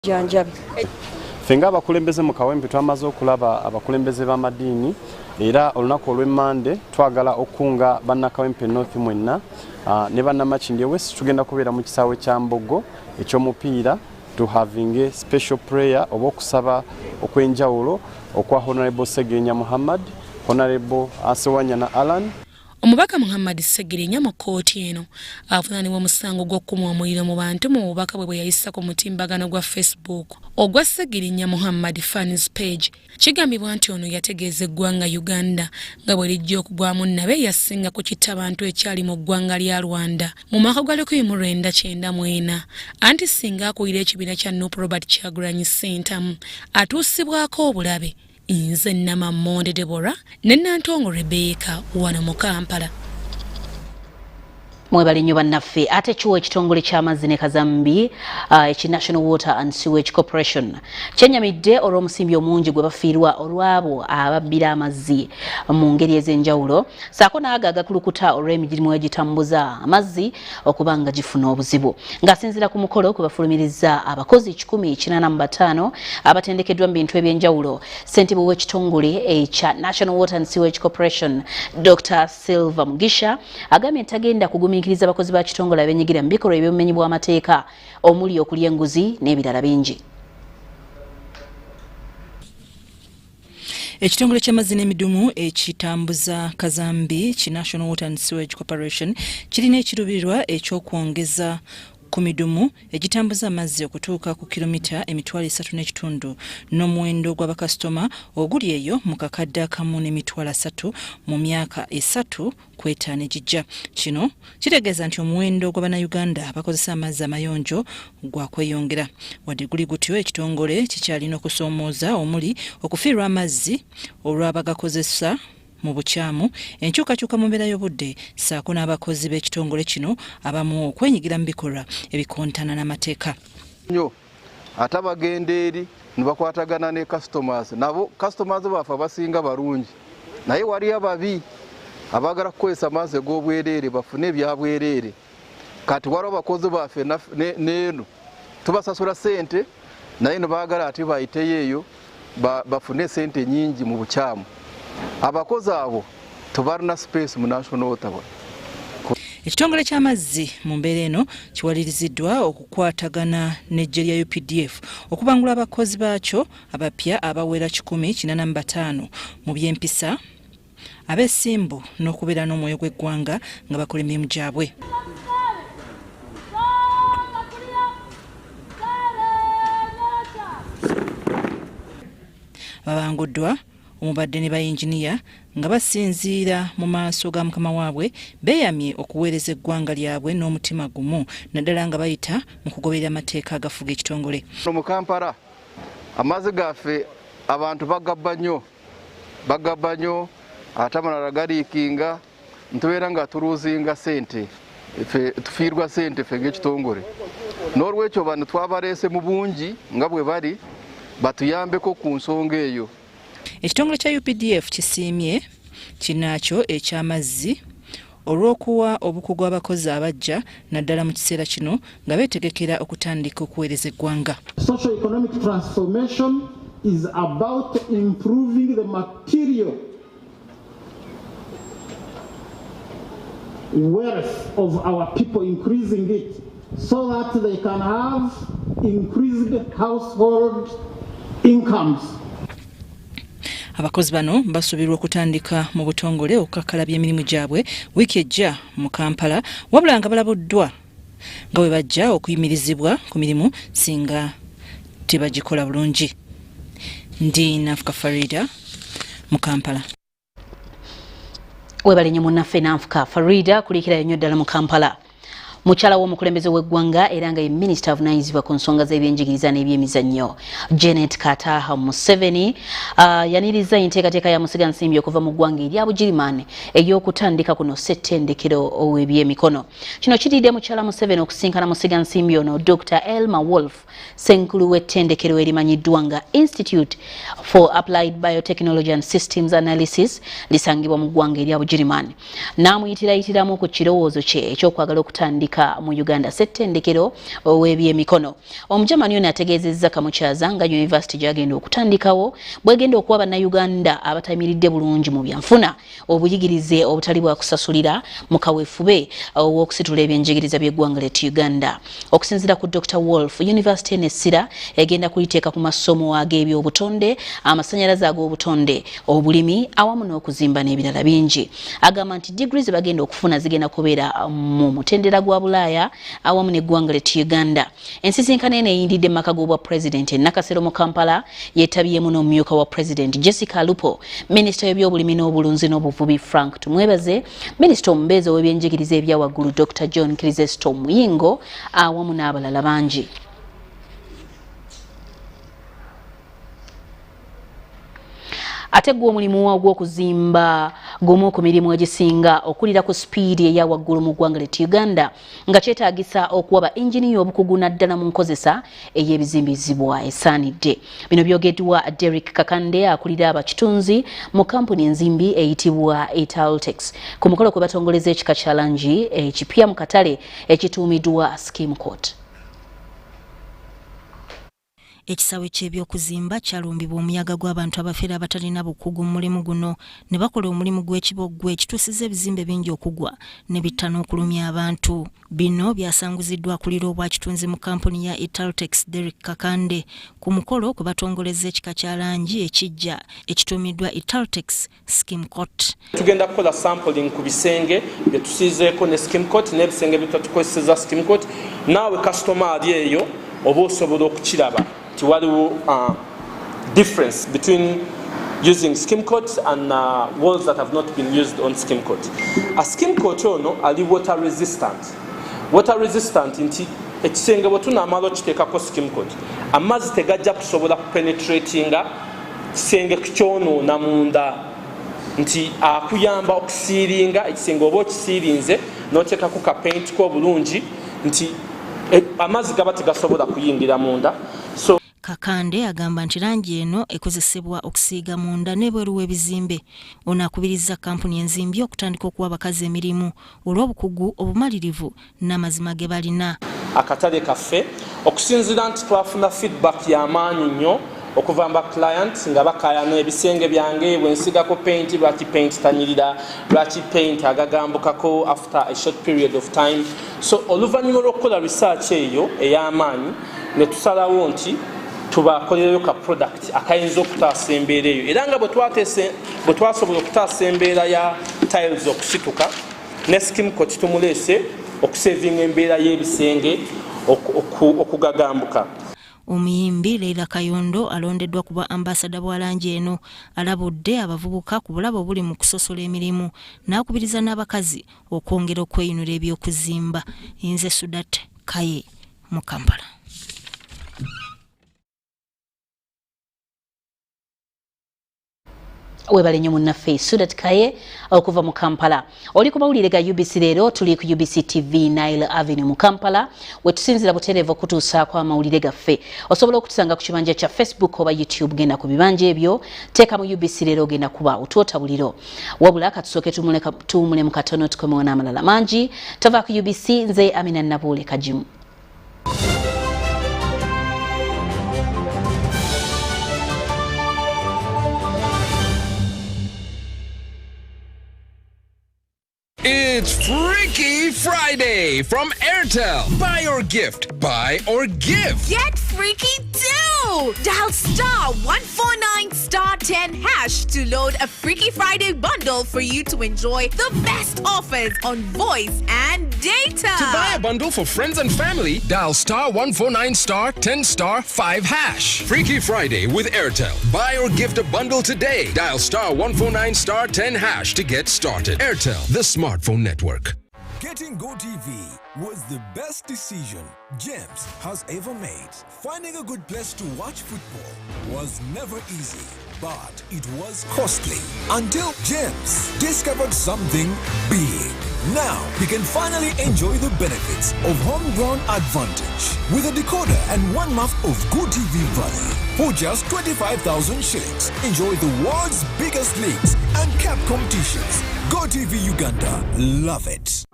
janjabi. Fenga abakulembeze mu kawempe twamaze okulaba abakulembeze b'amadiini era olunaku olw'Emmande twagala okunga bannakawempe North mwenna ne bannamakindi West tugenda kubeera mu kisaawe kya Mbogo eky'omupiira to having a special prayer oba okusaba okwenjawulo okwa Honorable Segenya Muhammad, Honorable Asewanyana Alan. Omubaka Muhammad Segenya mu kkooti eno avunaanibwa omusango gw'okukuma omuliro mu bantu mu bubaka bwe yayisa ku mutimbagano gwa Facebook ogwa Segenya Muhammad fans page. Kigambibwa nti ono yategeeza eggwanga Uganda nga bwe lijja okugwamu nabe yasinga ku kittabantu ekyali mu ggwanga lya Rwanda mu mwaka gwa 1994 anti singa akulira ekibiina kya Nuupu Robert Kyagulanyi Ssentamu atuusibwako obulabe. Inze Namamonde Deborah ne Nantongo Rebecca wano mu Kampala. Mwebale nnyo bannaffe ate kiwa ekitongole ky'amazzi ne Kazambi eki National Water and Sewage Corporation kyenyamidde olw'omusimbi omungi gwe bafiirwa olw'abo ababbira amazzi mu ngeri ez'enjawulo saako n'ago agakulukuta olw'emirimu egitambuza amazzi okuba nga gifuna obuzibu. Ng'asinziira ku mukolo kwe bafulumiriza abakozi 185 abatendekeddwa mu bintu eby'enjawulo, ssentebe w'ekitongole ekya National Water and Sewage Corporation Dr. Silva Mugisha agambye ntagenda kugumya nkiriza abakozi ba kitongole abenyigira mu bikolwa eby'obumenyi bw'amateeka omuli okulya enguzi n'ebirala bingi. Ekitongole ky'amazzi n'emidumu ekitambuza Kazambi ki National Water and Sewage Corporation kirina ekiruubirirwa eky'okwongeza ku midumu egitambuza amazzi okutuuka ku kilomita 3.5 n'omuwendo gw'abakasitoma oguli eyo mu kakadde akamu n'emitwalo 3 mu myaka 3 kwetaano egijja. Kino kitegeeza nti omuwendo gw'Abannayuganda abakozesa amazzi amayonjo gwakweyongera. Wadde guli gutyo ekitongole kikyalina okusoomooza omuli okufiirwa amazzi olw'abagakozesa mu bukyamu enkyukakyuka mu mbeera y'obudde saako n'abakozi b'ekitongole kino abamu okwenyigira mu bikolwa ebikontana n'amateeka. Nnyo ate abagenda eri ne bakwatagana ne customers nabo customers baffe abasinga balungi naye wali ababi abagala kukozesa amazzi g'obwereere bafune ebyabwereere. Kati waliwo abakozi baffe n'eno tubasasula ssente naye ne baagala ate bayiteyo eyo bafune ssente nyingi mu bukyamu. Abakozi abo tubalina space mu National Water. Ekitongole ky'amazzi mu mbeera eno kiwaliriziddwa okukwatagana n'eggye lya UPDF okubangula abakozi baakyo abapya abawera 185 mu by'empisa ab'essimbu n'okubeera n'omwoyo gw'eggwanga nga bakola emirimu gyabwe. Babanguddwa omubadde ne bayinginiya nga basinziira mu maaso ga mukama waabwe beeyamye okuweereza eggwanga lyabwe n'omutima gumu naddala nga bayita mu kugoberera amateeka agafuga ekitongole. Mu Kampala amazzi gaffe abantu bagabba nnyo ate amalala galiikinga ntubeera nga tuluuzinga ssente tufiirwa ssente ffe ng'ekitongole. N'olwekyo bano twabaleese mu bungi nga bwe bali batuyambeko ku nsonga eyo. Ekitongole kya UPDF kisiimye kinaakyo eky'amazzi olw'okuwa obukugu abakozi abajja naddala mu kiseera kino nga beetegekera okutandika okuweereza eggwanga. Social economic transformation is about improving the material wealth of our people, increasing it so that they can have increased household incomes. Abakozi bano basuubirwa okutandika mu butongole okukakalabya emirimu gyabwe wiiki ejja mu Kampala wabula nga balabuddwa nga bwe bajja okuyimirizibwa ku mirimu singa tebagikola bulungi. Ndi Nafuka Farida mu Kampala. Webale nnyo munnaffe Nafuka Farida kuliikirayo nnyo ddala mu Kampala. Mukyala w'omukulembeze w'eggwanga era nga ye minisita avunaanyizibwa ku nsonga z'ebyenjigiriza n'ebyemizannyo Janet Kataha Museveni yaniriza enteekateeka ya musigansimbi okuva mu ggwanga erya Bugirimani ey'okutandika kuno ssettendekero ow'ebyemikono. Kino kiridde mukyala Museveni okusinkana musigansimbi ono Dr. Elma Wolf Senkulu w'ettendekero erimanyiddwa nga Institute for Applied Biotechnology and Systems Analysis lisangibwa mu ggwanga erya Bugirimani. N'amuyitiramu ku kirowoozo kye ekyokwagala okutandika Africa mu Uganda ssettendekero ow'ebyemikono. Omujamani ono ategeezezza Kamukyaza nga University gy'agenda okutandikawo bw'egenda okuwa bannayuganda abatayimiridde bulungi mu byanfuna obuyigirize obutali bwa kusasulira mu kaweefube w'okusitula ebyenjigiriza by'eggwanga ly'e Uganda. Okusinziira ku Dr. Wolf, University n'essira egenda kuliteeka ku masomo ag'ebyobutonde, amasannyalaze ag'obutonde, obulimi awamu n'okuzimba n'ebirala bingi. Agamba nti degrees bagenda okufuna zigenda kubeera mu mutendera gwa Bulaaya awamu n'eggwanga ly'e Uganda. Ensisinkano eno eyindidde mu maka g'obwa President e Nakasero mu Kampala yeetabyemu n'omumyuka wa President Jessica Lupo, Minisita w'ebyobulimi n'obulunzi n'obuvubi Frank Tumwebaze, Minisita omubeezi w'ebyenjigiriza ebya waggulu Dr. John Kirizesto Muyingo awamu n'abalala bangi. Ate gwo omulimu ogw'okuzimba gumu ku mirimu egisinga okulira ku sipiidi eya waggulu mu ggwanga ly'e Uganda nga kyetaagisa okuwa ba inginiya obukugu naddala mu nkozesa ey'ebizimbizibwa esaanidde. Bino byogeddwa Derek Kakande akulira abakitunzi mu kampuni enzimbi eyitibwa Italtex ku mukolo kwe batongoleza ekika kya langi ekipya mu katale ekituumiddwa Scheme Court. Ekisawe ky'ebyokuzimba kyalumbibwa omuyaga gw'abantu abafeera abatalina bukugu mu mulimu guno ne bakola omulimu gw'ekibogwe ekituusiza ebizimbe bingi okugwa ne bitta n'okulumya abantu. Bino byasanguziddwa akulira obwakitunzi mu kampuni ya Italtex Derek Kakande ku mukolo kwe batongoleza ekika kya langi ekijja ekituumiddwa Italtex Scheme Court. Tugenda kukola sampling ku bisenge bye tusiizeeko ne Scheme Court n'ebisenge bye tukozeseza Scheme Court. Naawe customer ali eyo oba osobola okukiraba waliwo difference between using Scheme Coat and walls that have not been used on Scheme Coat. A Scheme Coat ono ali water resistant. Water resistant nti ekisenge bwe tunaamala okiteekako Scheme Coat amazzi tegajja kusobola kupenetratinga kisenge kyonoona munda nti akuyamba okusiiringa ekisenge oba okisiirinze n'oteekako ka paint ko bulungi nti amazzi gaba tegasobola kuyingira munda. So Kakande agamba nti langi eno ekozesebwa okusiiga munda n'ebweru w'ebizimbe. Ono akubiriza kampuni enzimbi okutandika okuwa abakazi emirimu olw'obukugu obumalirivu n'amazima ge balina. Akatale kaffe okusinziira nti twafuna feedback y'amaanyi nnyo okuva mu client nga bakayana ebisenge byange bwe nsigako paint lwaki paint tanyirira lwaki paint agagambukako after a short period of time. So oluvannyuma lw'okukola research eyo ey'amaanyi ne tusalawo nti tubakolereyo ka product akayinza okutaasa embeera eyo era nga bwe twasobola okutaasa embeera ya tiles okusituka ne Scheme Coat tumuleese okusevinga embeera y'ebisenge okugagambuka. Omuyimbi Leila Kayondo alondeddwa kuba ambasada bwa langi eno alabudde abavubuka ku bulabo obuli mu kusosola emirimu n'akubiriza n'abakazi okwongera okweyunula ebyokuzimba. Nze Sudat Kaye mu Kampala. Webale nnyo munnaffe Sudat Kaye okuva mu Kampala. Oli ku mawulire ga UBC leero tuli ku UBC TV Nile Avenue mu Kampala wetusinzira butereevu okutuusaako amawulire gaffe. Osobola okutusanga ku kibanja kya Facebook oba YouTube. Genda ku bibanja ebyo teeka mu UBC leero ogenda kuba otuota buliro. Wabula katusooke tuwumule mu katono tukomewo n'amalala mangi. Tova ku UBC, nze Aminah Nabbuule Kagimu. It's Freaky Friday from Airtel. Buy or gift. Buy or gift. Get freaky too! Dial *149*10# to load a Freaky Friday bundle for you to enjoy the best offers on voice and data. To buy a bundle for friends and family, dial *149*10*5#. Freaky Friday with Airtel. Buy or gift a bundle today. Dial *149*10# to get started. Airtel, the smartphone network. Getting GoTV was the best decision James has ever made. Finding a good place to watch football was never easy, but it was costly until James discovered something big. Now he can finally enjoy the benefits of homegrown advantage with a decoder and 1 month of GoTV value. For just 25,000 shillings, enjoy the world's biggest leagues and cap competitions. GoTV Uganda, love it.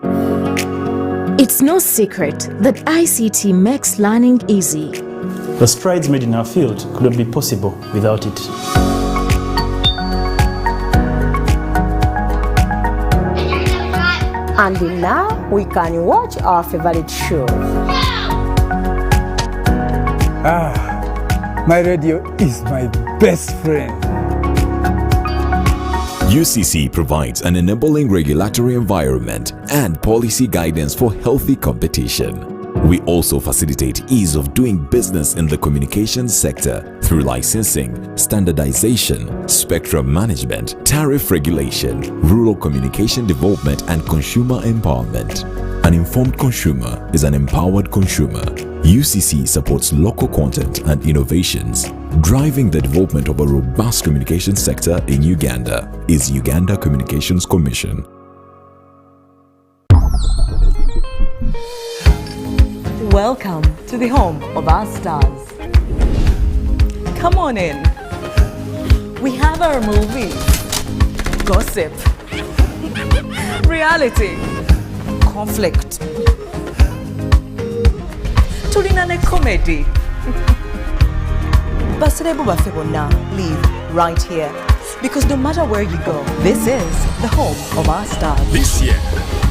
It's no secret that ICT makes learning easy. The strides made in our field could not be possible without it. And now we can watch our favorite show. My radio is my best friend. UCC provides an enabling regulatory environment and policy guidance for healthy competition. We also facilitate ease of doing business in the communications sector through licensing, standardization, spectrum management, tariff regulation, rural communication development, and consumer empowerment. An informed consumer is an empowered consumer. UCC supports local content and innovations. Driving the development of a robust communication sector in Uganda is Uganda Communications Commission. Welcome to the home of our stars. Come on in. We have our movies, gossip, reality, conflict, tulina ne comedy. Basirebu baffe bonna live right here, because no matter where you go, this is the home of our stars. This year,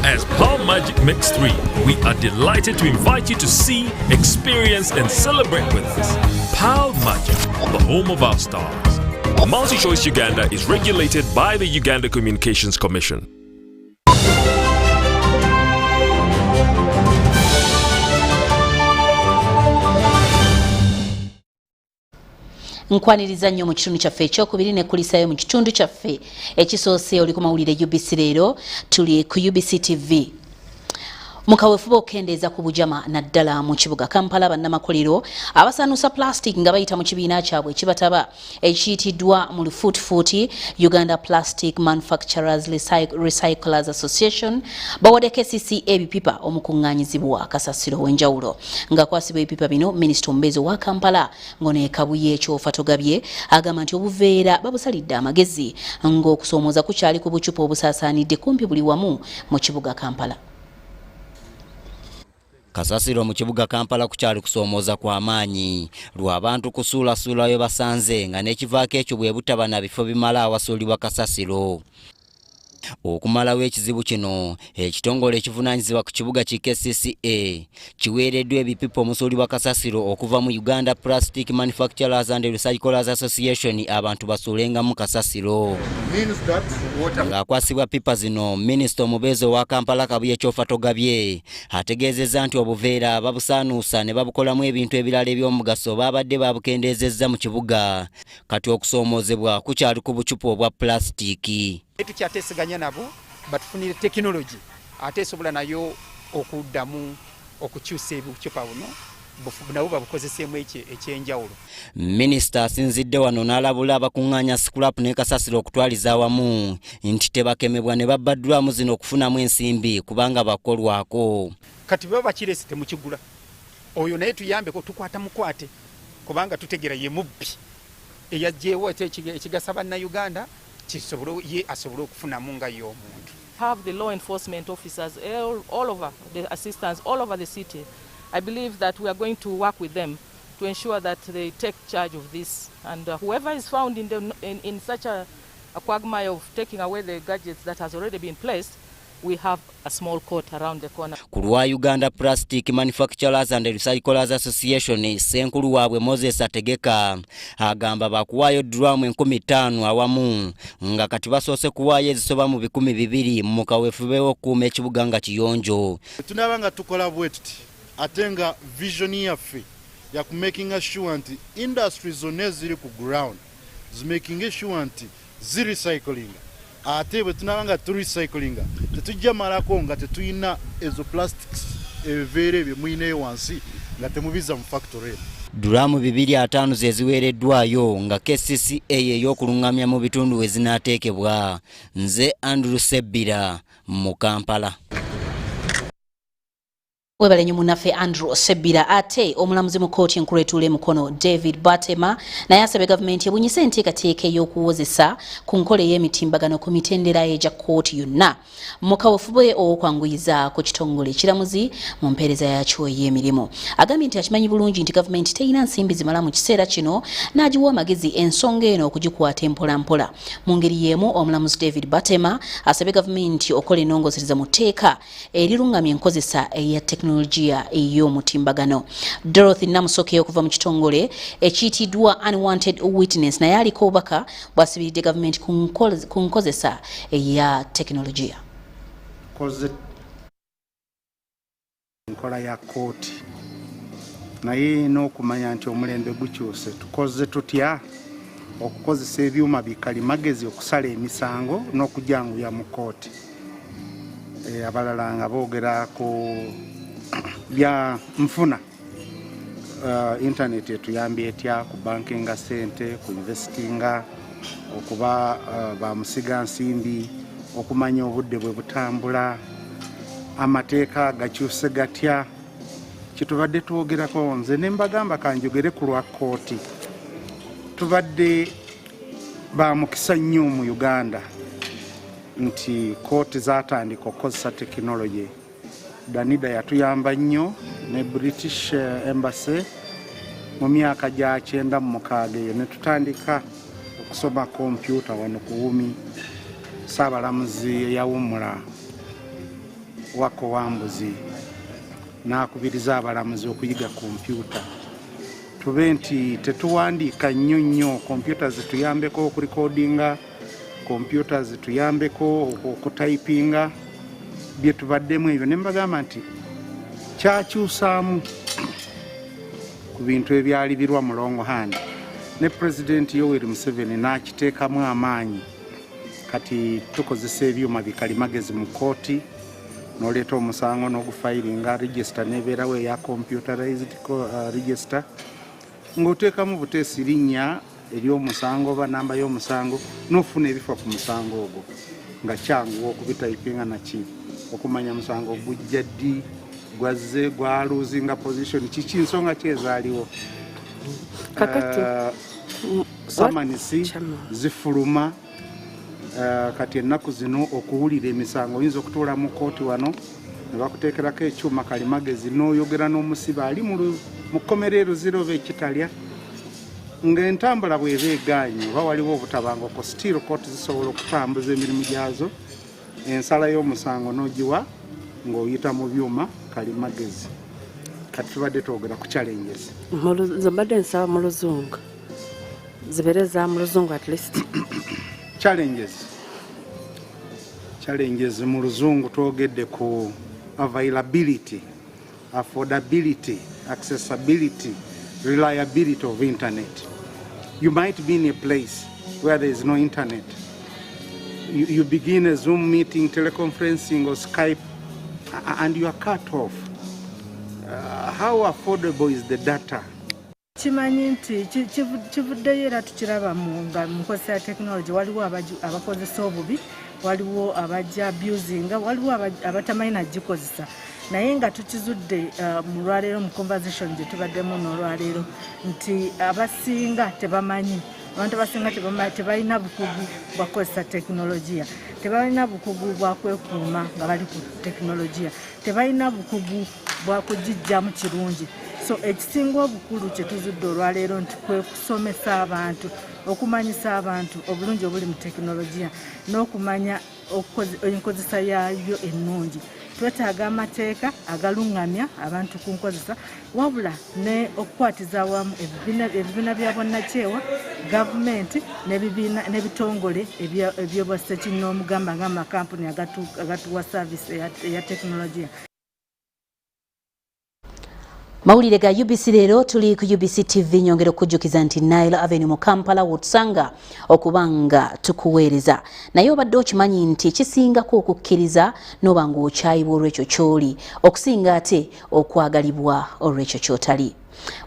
as Power Magic Mix 3, we are delighted to invite you to see, experience, and celebrate with us. Power Magic, the home of our stars. Multi-Choice Uganda is regulated by the Uganda Communications Commission. Nkwaniriza nnyo mu kitundu kyaffe ekyokubiri ne kulisayo mu kitundu kyaffe ekisoose oli ku mawulire UBC leero tuli ku UBC TV. Mukawefuba okendeeza ku bujama naddala mu kibuga Kampala bannamakolero abasanuusa plastic nga bayita mu kibiina kyabwe ekibataba ekiyitiddwa mu lufuutifuuti Uganda Plastic Manufacturers Recyclers Association bawadde KCC ebipipa omukuŋŋaanyizibwa kasasiro w'enjawulo ng'akwasibwa ebipipa bino minisita omubeezi wa Kampala ng'ono Kabuye Fatogabye agamba nti obuveera babusalidde amagezi ng'okusoomooza kukyali ku bucupa obusaasaanidde kumpi buli wamu mu kibuga Kampala. Kasasiro mu kibuga Kampala kukyali kusoomooza kwa maanyi lw'abantu kusuulasuulayo basanze nga n'ekivaako ekyo bwe butaba na bifo bimala awasuulibwa kasasiro. Okumalawo ekizibu kino ekitongole ekivunaanyizibwa ku kibuga KCCA kiweereddwa ebipipa omusuulibwa kasasiro okuva mu Uganda Plastic Manufacturers and Recyclers Association abantu basuulengamu kasasiro. Ng'akwasibwa pipa zino minisita omubeezi wa Kampala Kabuye Fatogabye ategeezezza nti obuveera babusaanuusa ne babukolamu ebintu ebirala eby'omugaso babadde babukendeezezza mu kibuga kati okusoomoozebwa kukyali ku bucupa obwa plasitiki. Tukyateeseganya nabo batufunire tekinologi ate esobola nayo okuddamu okukyusa ebicupa buno nabo babukozeseemu ekyenjawulo. Minisita asinzidde wano n'alabula abakuŋŋaanya scrap ne kasasiro okutwaliza awamu nti tebakemebwa ne babbaddwamu zino okufunamu ensimbi kubanga bakolwako. Kati baba bakiresi temukigula oyo naye tuyambeko tukwata mukwate kubanga tutegera ye mubbi eyajjeewo ekigasa bannayuganda ye asobole okufunamu nga y'omuntu. Have the law enforcement officers all over, the assistants all over the city. I believe that we are going to work with them to ensure that they take charge of this, and whoever is found in such a quagmire of taking away the gadgets that has already been placed, we have a small court around the corner. Kulwa Uganda Plastic Manufacturers and Recyclers Association senkulu waabwe Moses Ategeka agamba bakuwaayo drum 15,000 awamu nga kati basoose kuwaayo ezisoba mu 200 mu kaweefube okuuma ekibuga nga kiyonjo. Tunabanga tukola bwetuti ate nga vision yaffe ya making sure nti industries zonna ziri ku ground making sure nti recycling ate bwe tunabanga recycling tetujja malako nga tetuyina ezo plastics ebiveera ebyo muyineyo wansi nga temubiza mu factory. Duramu 250 zeziweereddwayo nga KCCA ey'okulungamya mu bitundu we zinaateekebwa. Nze Andrew Sebbira mu Kampala. Webale nnyo munnaffe Andrew Sebbira. Ate omulamuzi mu kkooti enkulu etuula Mukono David Batema naye asabye gavumenti ebunyise enteekateeka ey'okuwozesa ku nkola ey'emitimbagano ku mitendera egya kkooti yonna mu kaweefube okwanguyiza ku kitongole ekiramuzi mu mpeereza yakyo ey'emirimu. Agambye nti akimanyi bulungi nti gavumenti terina nsimbi zimala mu kiseera kino n'agiwa amagezi ensonga eno okugikwata mpolampola. Mu ngeri y'emu omulamuzi David Batema asabye gavumenti okukola ennongoosereza mu tteeka erirungamya enkozesa eya teknolojia ey'omutimbagano. Dorothy Namusoke okuva mu kitongole ekiyitiddwa Unwanted Witness naye aliko obubaka bw'asibiridde gavumenti ku nkozesa eya teknolojia. Nkola ya kkooti naye n'okumanya nti omulembe gukyuse tukoze tutya okukozesa ebyuma bikalimagezi okusala emisango n'okujjanguya mu kkooti. Abalala nga boogera ku bya nfuna internet etuyambye etya ku bankinga sente ku investinga okuba bamusiga nsimbi okumanya obudde bwe butambula amateeka gakyuse gatya kitubadde twogerako nze ne mbagamba kanjogere ku lwa kkooti. Tubadde bamukisa nnyo mu Uganda nti kkooti zaatandika okukozesa tekinologi. Danida yatuyamba nnyo ne British Embassy mu myaka gya 96 eyo ne tutandika okusoma kompyuta wano ku Wumi. Saabalamuzi eyawummula Wako Wambuzi n'akubiriza abalamuzi okuyiga kompyuta. Tube nti tetuwandiika nnyo kompyuta zituyambeko okurekodinga, kompyuta zituyambeko okutayipinga bye tubaddemu ebyo. Ne mbagamba nti kyakyusaamu ku bintu ebyali birwa mulongo handi. Ne President Yoweri Museveni n'akiteekamu amaanyi. Kati tukozesa ebyuma bikalimagezi mu kkooti n'oleeta omusango n'ogufayiringa register n'ebeerawo eya computerized register ng'oteekamu buteesi linnya ery'omusango oba namba y'omusango n'ofuna ebifa ku musango ogwo nga kyangu okubitayipinga naki okumanya musango gujja ddi gwazze gwaluzinga position kiki nsonga kyezaaliwo samanisi zifuluma. Kati ennaku zino okuwulira emisango oyinza okutuula mu kkooti wano ne bakuteekerako ekyuma kalimagezi n'oyogera n'omusibe ali mu kkomerero ziroba ekitalya ng'entambula bw'eba egaanye oba waliwo obutabanguko still kkooti zisobola okutambuza emirimu gyazo. Ensala y'omusango n'ogiwa ng'oyita mu byuma kalimagezi. Kati tubadde twogera ku challenges. Mbadde nsaba mu luzungu zibeere za mu luzungu at least. Challenges mu luzungu twogedde ku availability, affordability, accessibility, reliability of internet. You might be in a place where there is no internet. You begin a Zoom meeting, teleconferencing or Skype and you are cut off. How affordable is the data? Kimanyi nti kivuddeyo era tukiraba mu nkozesa ya tekinologi. Waliwo abakozesa obubi, waliwo abajja abusinga, waliwo abatamanyi nagikozesa. Naye nga tukizudde mu lwaleero mu conversation gye tubaddemu n'olwaleero nti abasinga tebamanyi. Abantu abasinga tebalina bukugu bwakozesa tekinologiya, tebalina bukugu bwakwekuuma nga bali ku tekinologiya, tebalina bukugu bwakugijjamu kirungi. So ekisinga obukulu kye tuzudde olwaleero nti kwe kusomesa abantu, okumanyisa abantu obulungi obuli mu tekinologiya n'okumanya enkozesa yaayo ennungi. Twetaaga amateeka agalungamya abantu ku nkozesa wabula ne okukwatiza awamu ebibiina bya bonnakyewa, gavumenti n'ebitongole ebyobwassekinnoomu gamba ng'amakampuni agatuwa saavisi eya tekinologiya. Mawulire ga UBC leero tuli ku UBC TV nyongera okujjukiza nti Nile Avenue mu Kampala wotusanga okubanga tukuweereza naye obadde okimanyi nti kisingako okukkiriza n'oba ng'okyayibwa olw'ekyo ky'oli okusinga ate okwagalibwa olw'ekyo ky'otali.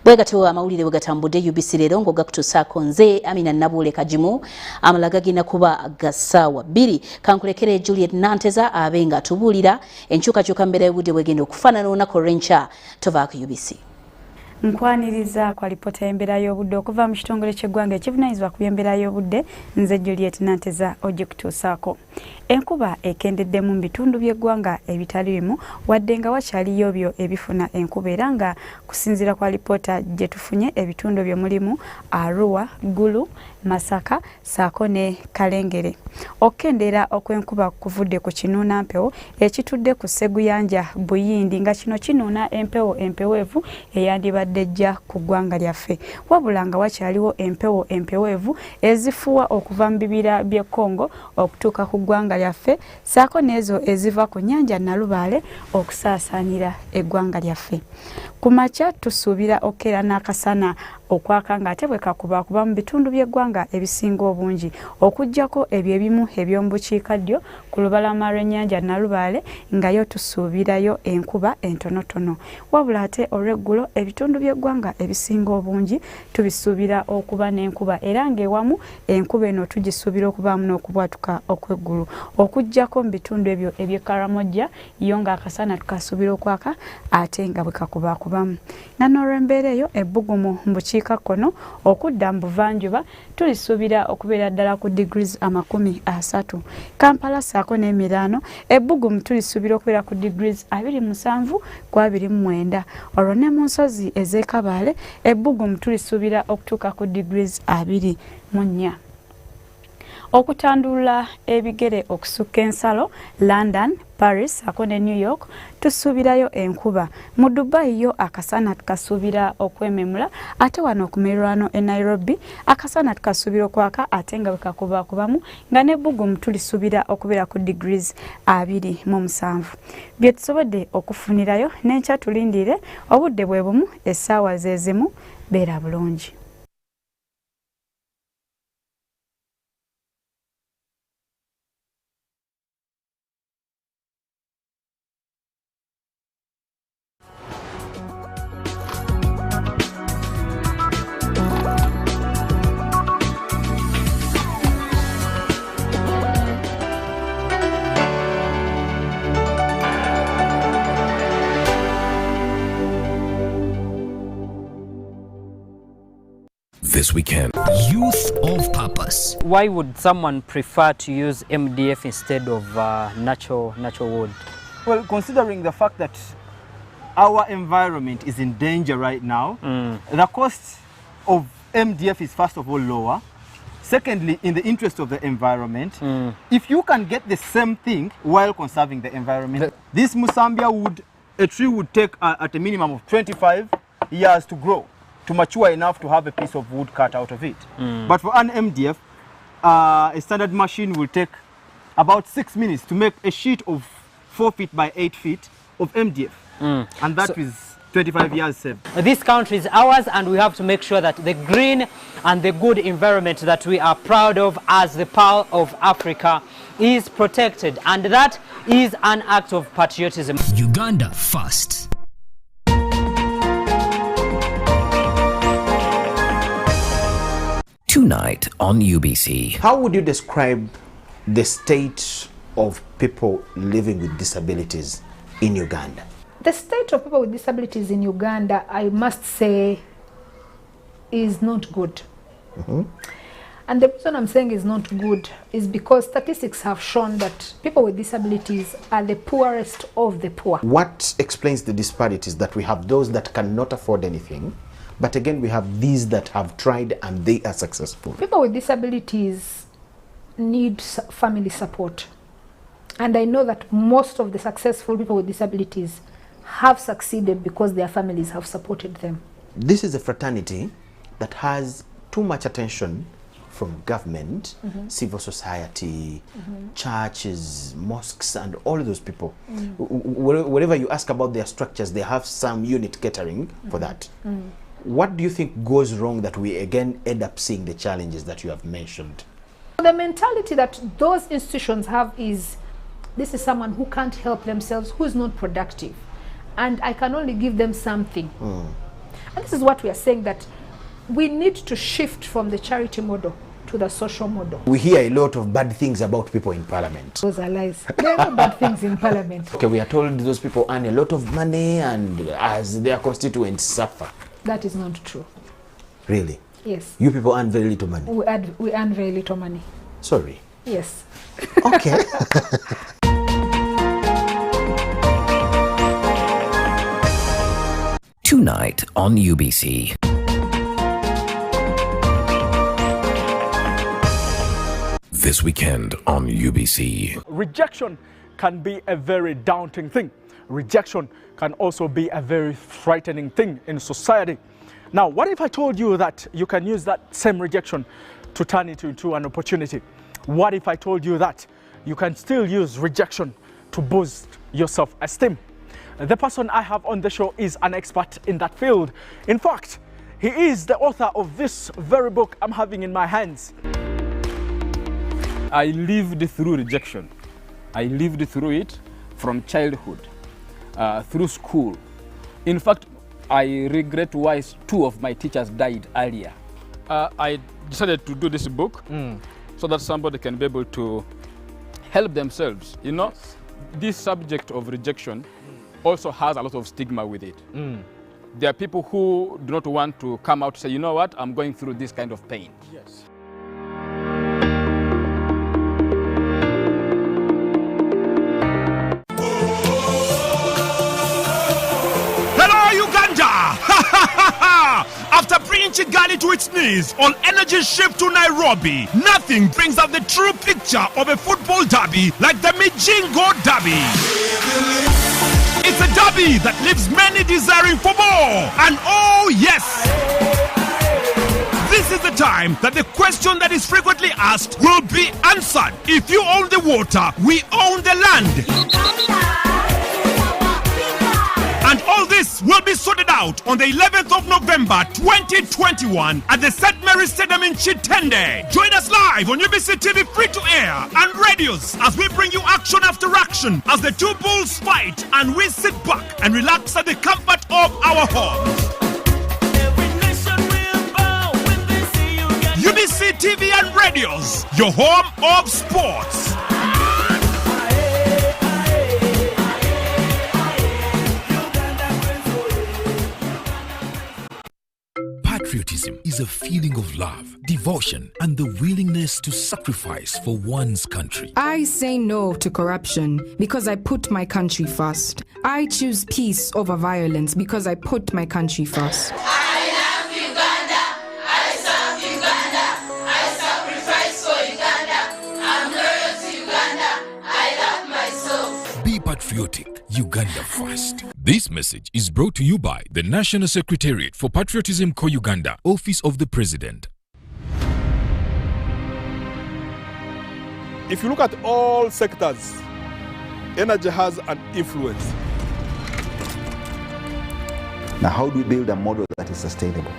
Bwegatyo amawulire bwegatambudde UBC leero ng'ogakutuusaako nze Aminah Nabbuule Kagimu amala gagenda kuba ga ssaawa 2 kankulekere Juliet Nanteza abe nga atubuulira enkyukakyuka mbeera y'obudde bwegenda okufaanana olunaku olw'enkya tovaako UBC. Nkwaniriza kwa lipota y'embeera y'obudde okuva mu kitongole ky'eggwanga ekivunaanyizibwa ku by'embeera y'obudde nze Juliet Nanteza ogikutuusaako. Enkuba ekendeddemu mu bitundu by'eggwanga ebitali bimu wadde nga wakyaliyo byo ebifuna enkuba era nga kusinziira kwa lipota gye tufunye ebitundu byo mulimu Arua, Gulu, Masaka, saako ne Kalengere. Okkendeera okw'enkuba kuvudde ku kinuuna mpewo ekitudde ku Sseguyanja Buyindi nga kino kinuuna empewo empeweevu eyandibadde ejja ku ggwanga lyaffe. Wabula nga wakyaliwo empewo empeweevu ezifuwa okuva mu bibira by'e Congo okutuuka ku ggwanga lyaffe saako n'ezo eziva ku nnyanja Nalubaale okusaasaanira eggwanga lyaffe. Ku makya tusuubira okkeera n'akasana okwaka ng'ate bwe kakuba mu bitundu by'eggwanga ebisinga obungi okuggyako ebyo ebimu eby'omu bukiikaddyo ku lubalama lw'ennyanja Nalubaale nga yo tusuubirayo enkuba entonotono. Wabula ate olw'eggulo ebitundu by'eggwanga ebisinga obungi tubisuubira okuba n'enkuba era ng'ewamu enkuba eno tugisuubira okubaamu n'okubwatuka okw'eggulu okuggyako mu bitundu ebyo eby'e Karamojja yo ng'akasana tukasuubira okwaka ate nga bwe kakubakubamu. N'olw'embeera eyo ebbugumu mu bukiikakkono okudda mu buvanjuba tulisuubira okubeera ddala ku degrees 30. Kampala saako n'Emirano ebbugumu tulisuubira okubeera ku degrees 27 ku 29. Olwo ne mu nsozi ez'e Kabaale ebbugumu tulisuubira okutuuka ku degrees 24. Okutandula ebigere okusukka ensalo London, Paris saako ne New York tusuubirayo enkuba. Mu Dubai yo akasana tukasuubira okwememula ate wano okumirwano e Nairobi akasana tukasuubira okwaka ate nga bwekakubakubamu nga n'ebbugumu tulisuubira okubeera ku degrees 27. Bye tusobodde okufunirayo n'enkya tulindire obudde bwe bumu essaawa ze zimu beera bulungi. This weekend. Youth of Purpose. Why would someone prefer to use MDF instead of natural wood? Well, considering the fact that our environment is in danger right now, the cost of MDF is first of all lower. Secondly, in the interest of the environment, if you can get the same thing while conserving the environment, this Musambia wood, a tree would take at a minimum of 25 years to grow, to mature enough to have a piece of wood cut out of it. But for an MDF, a standard machine will take about 6 minutes to make a sheet of 4 feet by 8 feet of MDF. And that is 25 years saved. This country is ours and we have to make sure that the green and the good environment that we are proud of as the Pearl of Africa is protected. And that is an act of patriotism. Uganda first. Tonight on UBC. How would you describe the state of people living with disabilities in Uganda? The state of people with disabilities in Uganda, I must say, is not good. And the reason I'm saying is not good is because statistics have shown that people with disabilities are the poorest of the poor. What explains the disparities that we have those that cannot afford anything, but again we have these that have tried and they are successful? People with disabilities need family support. And I know that most of the successful people with disabilities have succeeded because their families have supported them. This is a fraternity that has too much attention from government, civil society, churches, mosques, and all of those people. Wherever you ask about their structures, they have some unit catering for that. What do you think goes wrong that we again end up seeing the challenges that you have mentioned? The mentality that those institutions have is, this is someone who can't help themselves, who is not productive, and I can only give them something. And this is what we are saying, that we need to shift from the charity model to the social model. We hear a lot of bad things about people in parliament. Those are lies. There are no bad things in parliament. Okay, we are told those people earn a lot of money and as their constituents suffer. That is not true. Really? Yes. You people earn very little money? We earn very little money. Sorry. Yes. Okay. Tonight on UBC. This weekend on UBC. Rejection can be a very daunting thing. Rejection can also be a very frightening thing in society. Now, what if I told you that you can use that same rejection to turn it into an opportunity? What if I told you that you can still use rejection to boost your self-esteem? The person I have on the show is an expert in that field. In fact, he is the author of this very book I'm having in my hands. I lived through rejection. I lived through it from childhood, through school. In fact, I regret why 2 of my teachers died earlier. I decided to do this book so that somebody can be able to help themselves. You know, this subject of rejection also has a lot of stigma with it. There are people who do not want to come out to say, you know what, I'm going through this kind of pain. Yes. After bringing Kigali to its knees on energy ship to Nairobi, nothing brings out the true picture of a football derby like the Mijingo Derby. It's a derby that leaves many desiring for more. And oh yes, this is the time that the question that is frequently asked will be answered. If you own the water, we own the land. And all this will be sorted out on the 11th of November 2021 at the St. Mary's Stadium in Chitende. Join us live on UBC TV free to air and radios as we bring you action after action as the 2 bulls fight and we sit back and relax at the comfort of our homes. UBC TV and radios, your home of sports. Patriotism is a feeling of love, devotion, and the willingness to sacrifice for one's country. I say no to corruption because I put my country first. I choose peace over violence because I put my country first. I love Uganda. I serve Uganda. I sacrifice for Uganda. I'm loyal to Uganda. I love myself. Be patriotic. Uganda first. This message is brought to you by the National Secretariat for Patriotism Co-Uganda, Office of the President. If you look at all sectors, energy has an influence. Now, how do we build a model that is sustainable?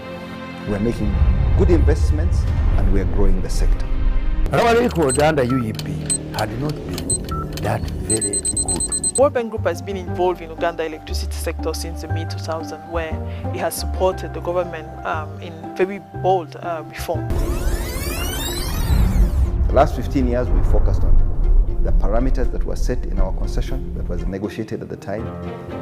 We're making good investments and we're growing the sector. Our record under UEP had not been that very good. World Bank Group has been involved in Uganda electricity sector since the mid-2000s, where it has supported the government in very bold reform. The last 15 years, we focused on the parameters that were set in our concession that was negotiated at the time.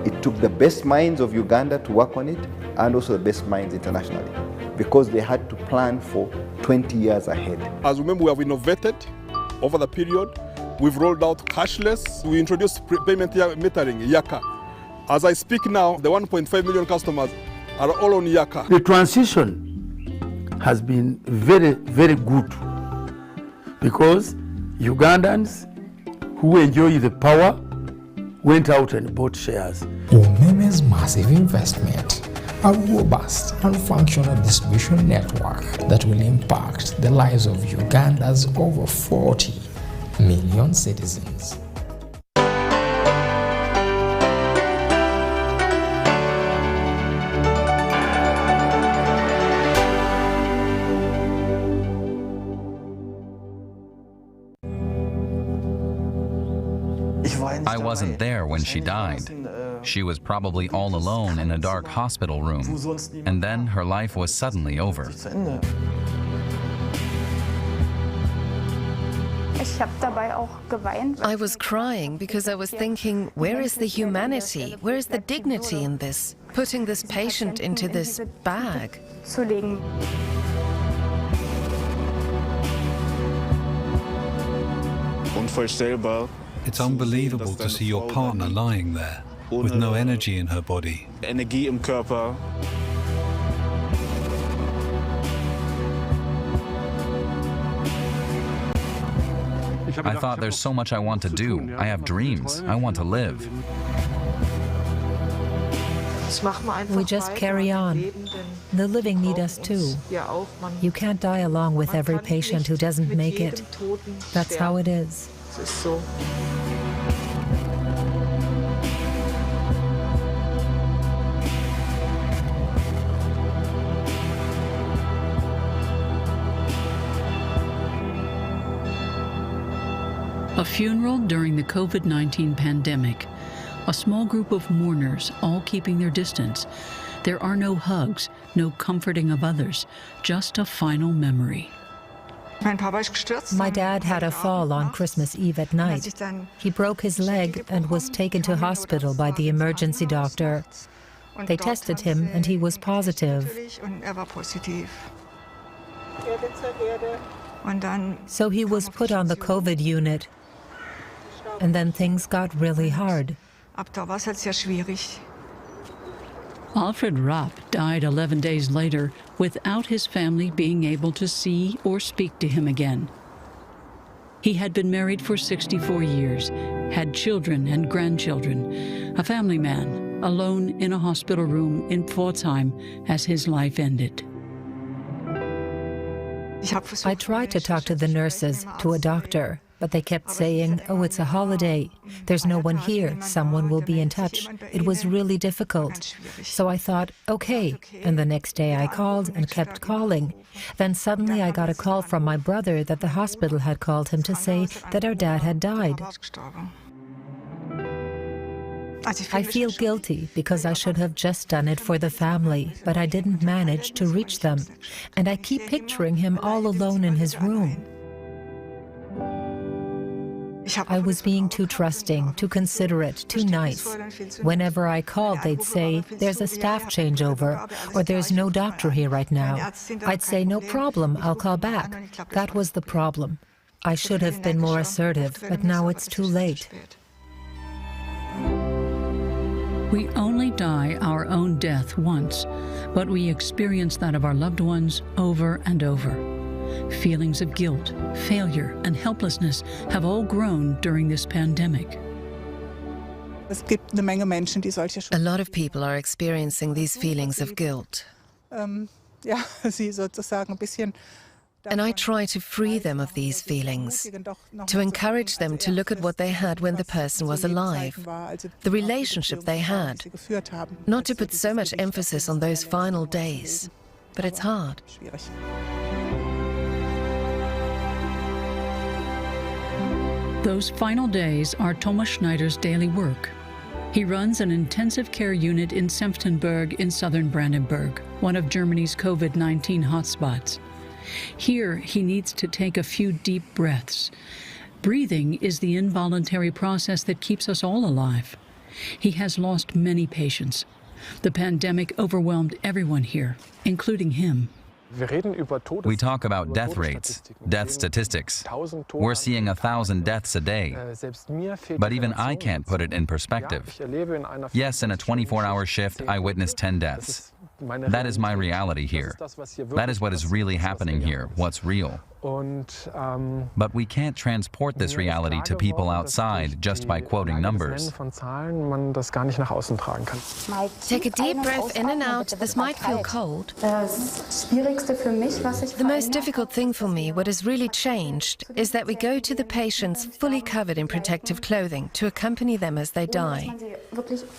It took the best minds of Uganda to work on it and also the best minds internationally because they had to plan for 20 years ahead. As remember, we have innovated over the period. We've rolled out cashless. We introduced payment metering, Yaka. As I speak now, the 1.5 million customers are all on Yaka. The transition has been very, very good because Ugandans who enjoy the power went out and bought shares. Umeme's massive investment, a robust and functional distribution network that will impact the lives of Uganda's over 40 million citizens. I wasn't there when she died. She was probably all alone in a dark hospital room, and then her life was suddenly over. I was crying because I was thinking, where is the humanity? Where is the dignity in this? Putting this patient into this bag. It's unbelievable to see your partner lying there with no energy in her body. I thought there's so much I want to do. I have dreams. I want to live. We just carry on. The living need us too. You can't die along with every patient who doesn't make it. That's how it is. A funeral during the COVID-19 pandemic. A small group of mourners, all keeping their distance. There are no hugs, no comforting of others, just a final memory. My dad had a fall on Christmas Eve at night. He broke his leg and was taken to hospital by the emergency doctor. They tested him and he was positive. So he was put on the COVID unit. And then things got really hard. Alfred Rapp died 11 days later without his family being able to see or speak to him again. He had been married for 64 years, had children and grandchildren, a family man, alone in a hospital room in Pforzheim as his life ended. I tried to talk to the nurses, to a doctor, but they kept saying, oh, it's a holiday. There's no one here. Someone will be in touch. It was really difficult. So I thought, okay. And the next day I called and kept calling. Then suddenly I got a call from my brother that the hospital had called him to say that our dad had died. I feel guilty because I should have just done it for the family, but I didn't manage to reach them. And I keep picturing him all alone in his room. I was being too trusting, too considerate, too nice. Whenever I called, they'd say, there's a staff changeover, or there's no doctor here right now. I'd say, no problem, I'll call back. That was the problem. I should have been more assertive, but now it's too late. We only die our own death once, but we experience that of our loved ones over and over. Feelings of guilt, failure, and helplessness have all grown during this pandemic. A lot of people are experiencing these feelings of guilt. And I try to free them of these feelings, to encourage them to look at what they had when the person was alive, the relationship they had, not to put so much emphasis on those final days. But it's hard. Those final days are Thomas Schneider's daily work. He runs an intensive care unit in Senftenberg in southern Brandenburg, one of Germany's COVID-19 hotspots. Here, he needs to take a few deep breaths. Breathing is the involuntary process that keeps us all alive. He has lost many patients. The pandemic overwhelmed everyone here, including him. We talk about death rates, death statistics. We're seeing 1,000 deaths a day. But even I can't put it in perspective. Yes, in a 24-hour shift, I witnessed 10 deaths. That is my reality here. That is what is really happening here, what's real. But we can't transport this reality to people outside just by quoting numbers. Take a deep breath in and out. This might feel cold. The most difficult thing for me, what has really changed, is that we go to the patients fully covered in protective clothing to accompany them as they die.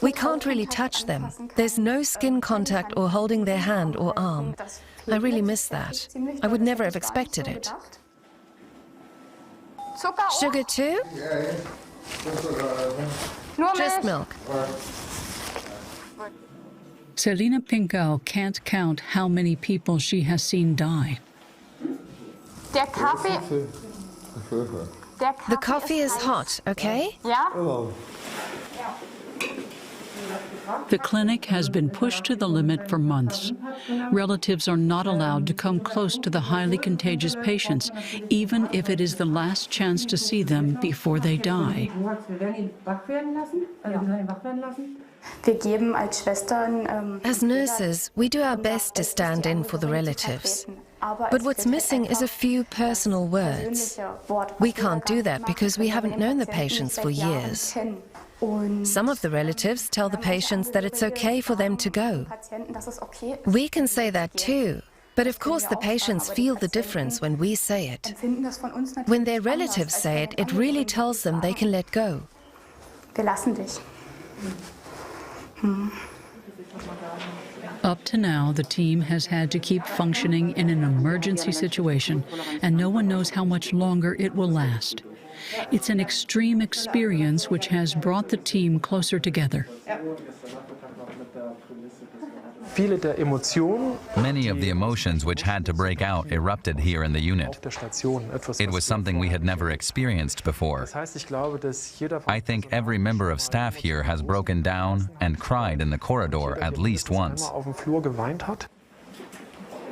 We can't really touch them. There's no skin contact or holding their hand or arm. I really miss that. I would never have expected it. Sugar too? Just milk. Selina Pinkau can't count how many people she has seen die. Der Kaffee. The coffee is hot, okay? Ja? The clinic has been pushed to the limit for months. Relatives are not allowed to come close to the highly contagious patients, even if it is the last chance to see them before they die. As nurses, we do our best to stand in for the relatives. But what's missing is a few personal words. We can't do that because we haven't known the patients for years. Some of the relatives tell the patients that it's okay for them to go. We can say that too, but of course the patients feel the difference when we say it. When their relatives say it, it really tells them they can let go. Up to now, the team has had to keep functioning in an emergency situation, and no one knows how much longer it will last. It's an extreme experience which has brought the team closer together. Many of the emotions which had to break out erupted here in the unit. It was something we had never experienced before. I think every member of staff here has broken down and cried in the corridor at least once.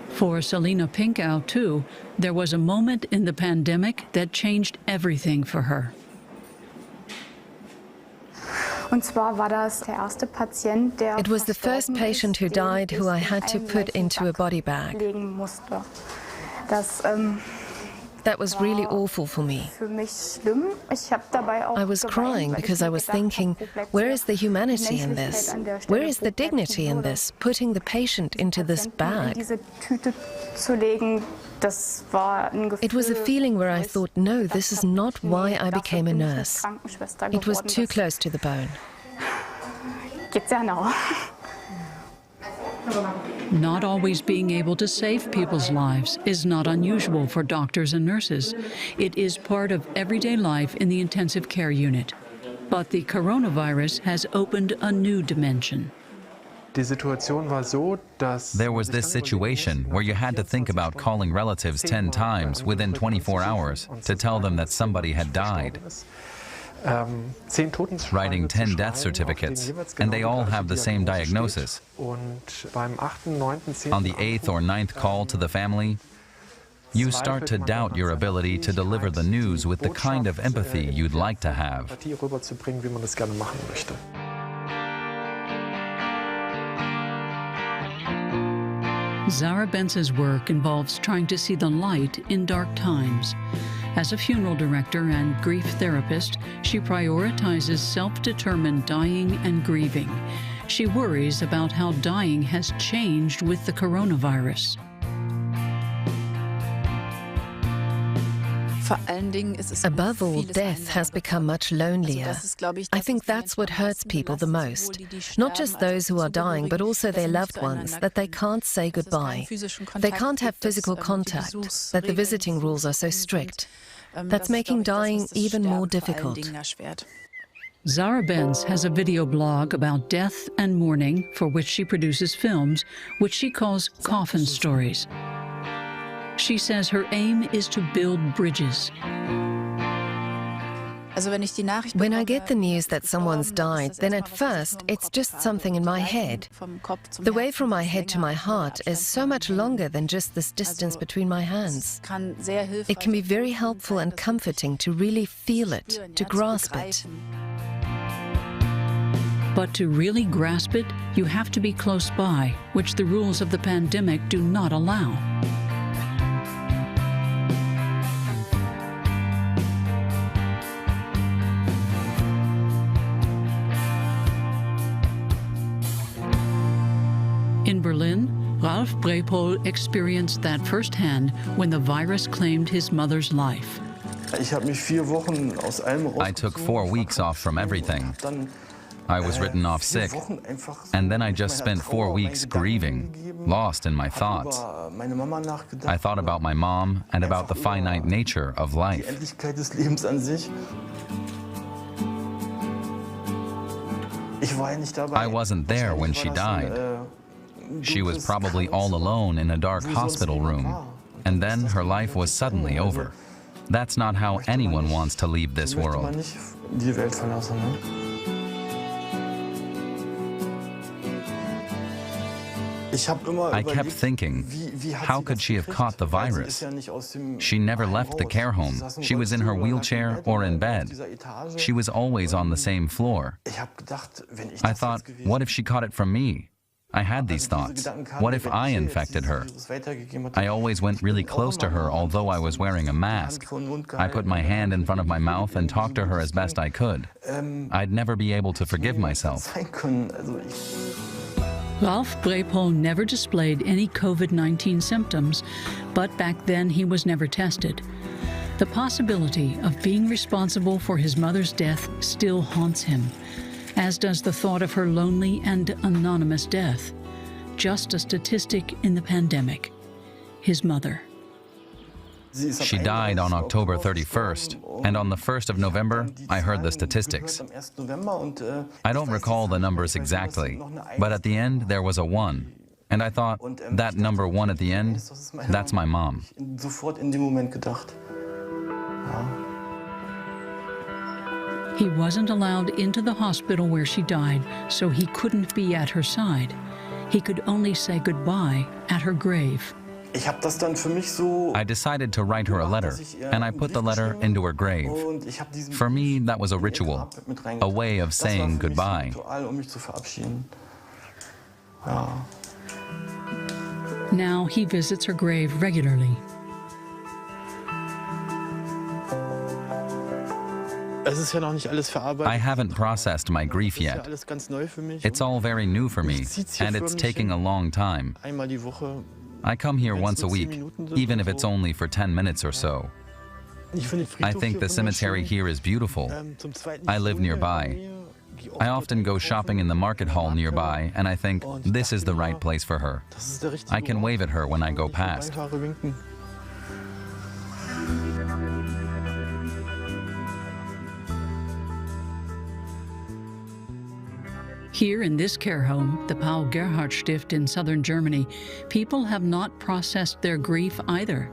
For Selina Pinkau, too, there was a moment in the pandemic that changed everything for her. It was the first patient who died who I had to put into a body bag. That was really awful for me. I was crying because I was thinking, where is the humanity in this? Where is the dignity in this, putting the patient into this bag? It was a feeling where I thought, no, this is not why I became a nurse. It was too close to the bone. Not always being able to save people's lives is not unusual for doctors and nurses. It is part of everyday life in the intensive care unit. But the coronavirus has opened a new dimension. There was this situation where you had to think about calling relatives 10 times within 24 hours to tell them that somebody had died. Writing 10 death certificates, and they all have the same diagnosis. On the 8th or 9th call to the family, you start to doubt your ability to deliver the news with the kind of empathy you'd like to have. Zara Benz's work involves trying to see the light in dark times. As a funeral director and grief therapist, she prioritizes self-determined dying and grieving. She worries about how dying has changed with the coronavirus. Above all, death has become much lonelier. I think that's what hurts people the most. Not just those who are dying, but also their loved ones, that they can't say goodbye. They can't have physical contact, that the visiting rules are so strict. That's making dying even more difficult. Zara Benz has a video blog about death and mourning for which she produces films, which she calls coffin stories. She says her aim is to build bridges. When I get the news that someone's died, then at first it's just something in my head. The way from my head to my heart is so much longer than just this distance between my hands. It can be very helpful and comforting to really feel it, to grasp it. But to really grasp it, you have to be close by, which the rules of the pandemic do not allow. In Berlin, Ralf Brepol experienced that firsthand when the virus claimed his mother's life. I took 4 weeks off from everything. I was written off sick, and then I just spent 4 weeks grieving, lost in my thoughts. I thought about my mom and about the finite nature of life. I wasn't there when she died. She was probably all alone in a dark hospital room, and then her life was suddenly over. That's not how anyone wants to leave this world. I kept thinking, how could she have caught the virus? She never left the care home. She was in her wheelchair or in bed. She was always on the same floor. I thought, what if she caught it from me? I had these thoughts. What if I infected her? I always went really close to her, although I was wearing a mask. I put my hand in front of my mouth and talked to her as best I could. I'd never be able to forgive myself. Ralph Brepol never displayed any COVID-19 symptoms, but back then he was never tested. The possibility of being responsible for his mother's death still haunts him, as does the thought of her lonely and anonymous death. Just a statistic in the pandemic. His mother. She died on October 31st, and on the 1st of November, I heard the statistics. I don't recall the numbers exactly, but at the end there was a 1, and I thought, that number 1 at the end, that's my mom. He wasn't allowed into the hospital where she died, so he couldn't be at her side. He could only say goodbye at her grave. I decided to write her a letter, and I put the letter into her grave. For me, that was a ritual, a way of saying goodbye. Now he visits her grave regularly. I haven't processed my grief yet. It's all very new for me, and it's taking a long time. I come here once a week, even if it's only for 10 minutes or so. I think the cemetery here is beautiful. I live nearby. I often go shopping in the market hall nearby, and I think this is the right place for her. I can wave at her when I go past. Here in this care home, the Paul Gerhardt Stift in southern Germany, people have not processed their grief either.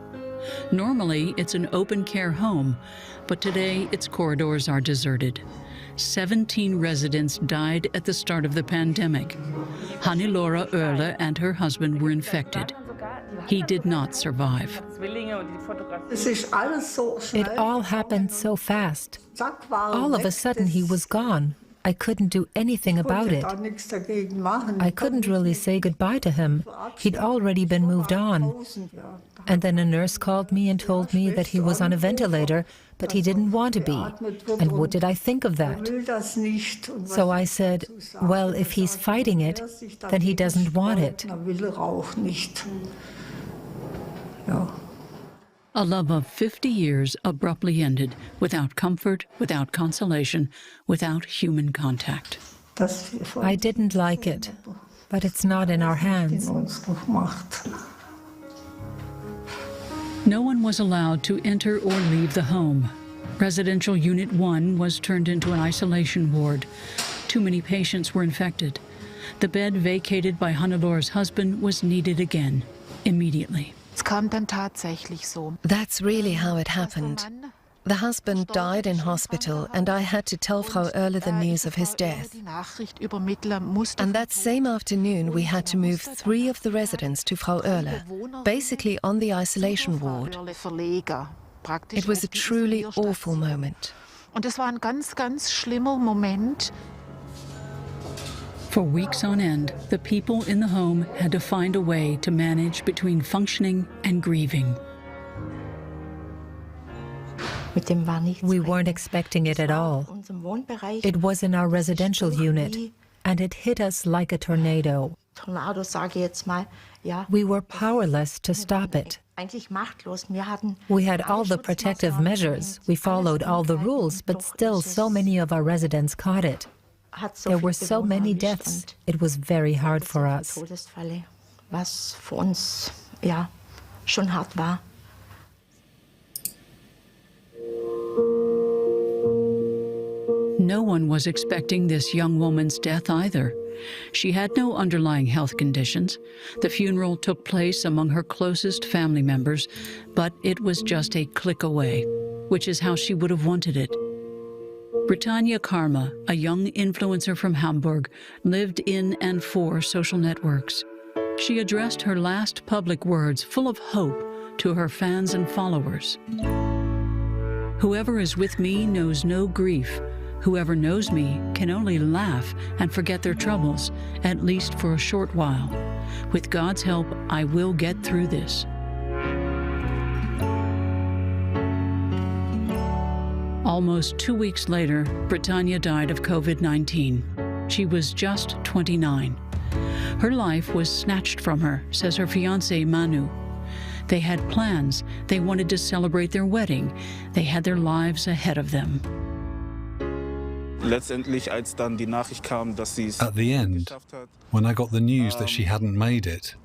Normally, it's an open care home, but today its corridors are deserted. 17 residents died at the start of the pandemic. Hannelore Oerle and her husband were infected. He did not survive. It all happened so fast. All of a sudden, he was gone. I couldn't do anything about it. I couldn't really say goodbye to him. He'd already been moved on. And then a nurse called me and told me that he was on a ventilator, but he didn't want to be. And what did I think of that? So I said, well, if he's fighting it, then he doesn't want it. A love of 50 years abruptly ended, without comfort, without consolation, without human contact. I didn't like it, but it's not in our hands. No one was allowed to enter or leave the home. Residential Unit 1 was turned into an isolation ward. Too many patients were infected. The bed vacated by Hannelore's husband was needed again, immediately. That's really how it happened. The husband died in hospital, and I had to tell Frau Oerle the news of his death. And that same afternoon, we had to move 3 of the residents to Frau Oerle, basically on the isolation ward. It was a truly awful moment. For weeks on end, the people in the home had to find a way to manage between functioning and grieving. We weren't expecting it at all. It was in our residential unit, and it hit us like a tornado. We were powerless to stop it. We had all the protective measures, we followed all the rules, but still so many of our residents caught it. There were so many deaths, it was very hard for us. No one was expecting this young woman's death either. She had no underlying health conditions. The funeral took place among her closest family members, but it was just a click away, which is how she would have wanted it. Britannia Karma, a young influencer from Hamburg, lived in and for social networks. She addressed her last public words full of hope to her fans and followers. Whoever is with me knows no grief. Whoever knows me can only laugh and forget their troubles, at least for a short while. With God's help, I will get through this. Almost 2 weeks later, Britannia died of COVID-19. She was just 29. Her life was snatched from her, says her fiancé Manu. They had plans. They wanted to celebrate their wedding. They had their lives ahead of them. At the end, when I got the news that she hadn't made it,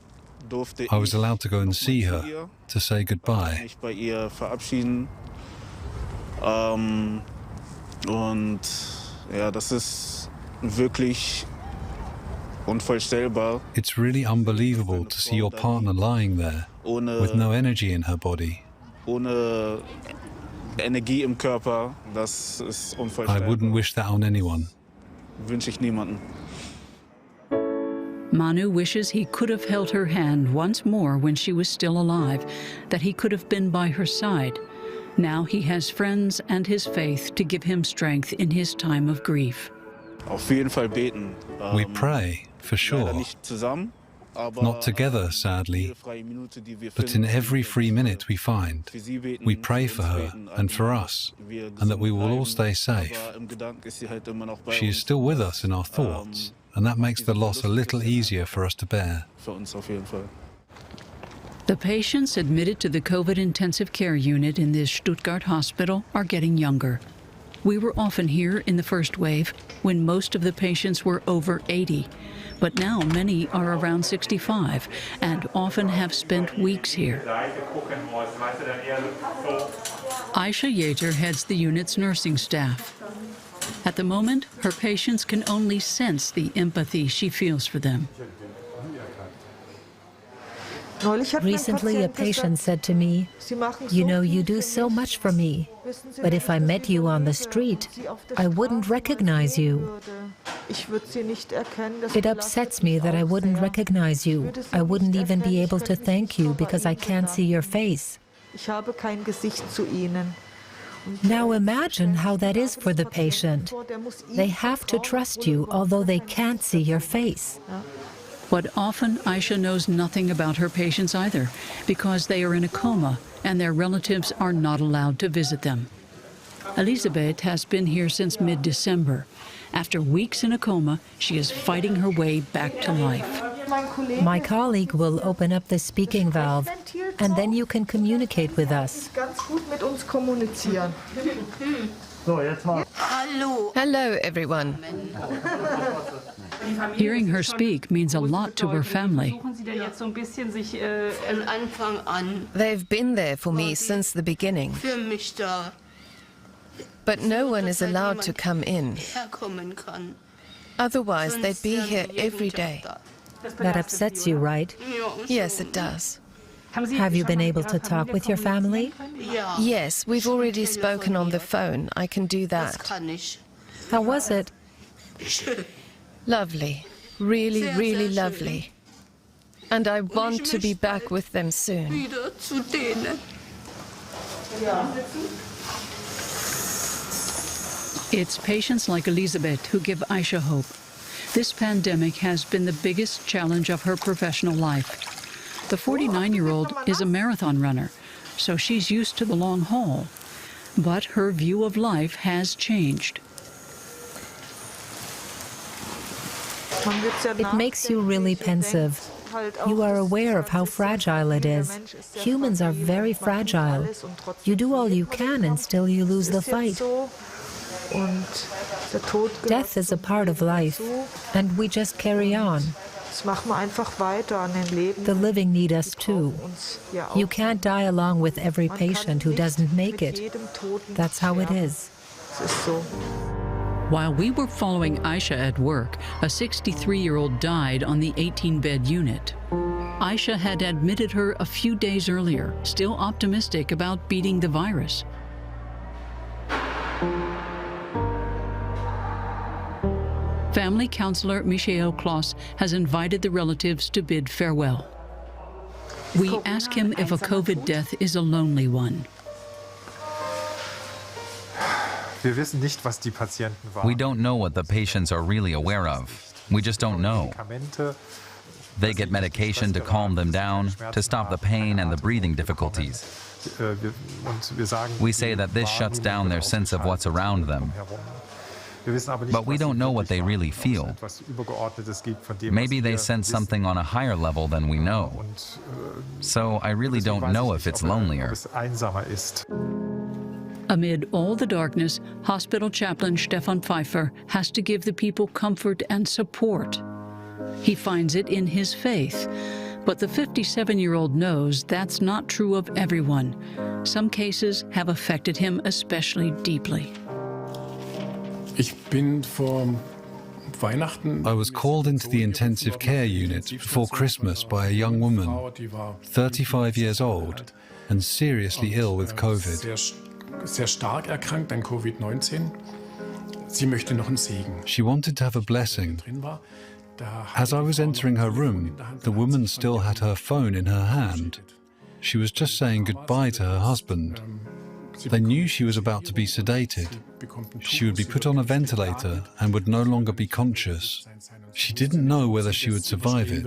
I was allowed to go and see her, to say goodbye. It's really unbelievable to see your partner lying there with no energy in her body. I wouldn't wish that on anyone. Manu wishes he could have held her hand once more when she was still alive, that he could have been by her side. Now he has friends and his faith to give him strength in his time of grief. We pray, for sure. Not together, sadly, but in every free minute we find, we pray for her and for us, and that we will all stay safe. She is still with us in our thoughts, and that makes the loss a little easier for us to bear. The patients admitted to the COVID intensive care unit in this Stuttgart hospital are getting younger. We were often here in the first wave when most of the patients were over 80, but now many are around 65 and often have spent weeks here. Aisha Yeter heads the unit's nursing staff. At the moment, her patients can only sense the empathy she feels for them. Recently, a patient said to me, "You know, you do so much for me, but if I met you on the street, I wouldn't recognize you. It upsets me that I wouldn't recognize you. I wouldn't even be able to thank you because I can't see your face." Now imagine how that is for the patient. They have to trust you, although they can't see your face. But often Aisha knows nothing about her patients either, because they are in a coma and their relatives are not allowed to visit them. Elisabeth has been here since mid-December. After weeks in a coma, she is fighting her way back to life. My colleague will open up the speaking valve, and then you can communicate with us. Hello, everyone. Hearing her speak means a lot to her family. They've been there for me since the beginning. But no one is allowed to come in. Otherwise, they'd be here every day. That upsets you, right? Yes, it does. Have you been able to talk with your family? Yes, we've already spoken on the phone. I can do that. How was it? Lovely. Really, really lovely. And I want to be back with them soon. It's patients like Elisabeth who give Aisha hope. This pandemic has been the biggest challenge of her professional life. The 49-year-old is a marathon runner, so she's used to the long haul. But her view of life has changed. It makes you really pensive. You are aware of how fragile it is. Humans are very fragile. You do all you can and still you lose the fight. Death is a part of life, and we just carry on. The living need us too. You can't die along with every patient who doesn't make it. That's how it is. While we were following Aisha at work, a 63-year-old died on the 18-bed unit. Aisha had admitted her a few days earlier, still optimistic about beating the virus. Family counselor Michael Kloss has invited the relatives to bid farewell. We ask him if a COVID death is a lonely one. We don't know what the patients are really aware of. We just don't know. They get medication to calm them down, to stop the pain and the breathing difficulties. We say that this shuts down their sense of what's around them. But we don't know what they really feel. Maybe they sense something on a higher level than we know. So I really don't know if it's lonelier. Amid all the darkness, hospital chaplain Stefan Pfeiffer has to give the people comfort and support. He finds it in his faith, but the 57-year-old knows that's not true of everyone. Some cases have affected him especially deeply. I was called into the intensive care unit before Christmas by a young woman, 35 years old, and seriously ill with COVID. She wanted to have a blessing. As I was entering her room, the woman still had her phone in her hand. She was just saying goodbye to her husband. They knew she was about to be sedated. She would be put on a ventilator and would no longer be conscious. She didn't know whether she would survive it.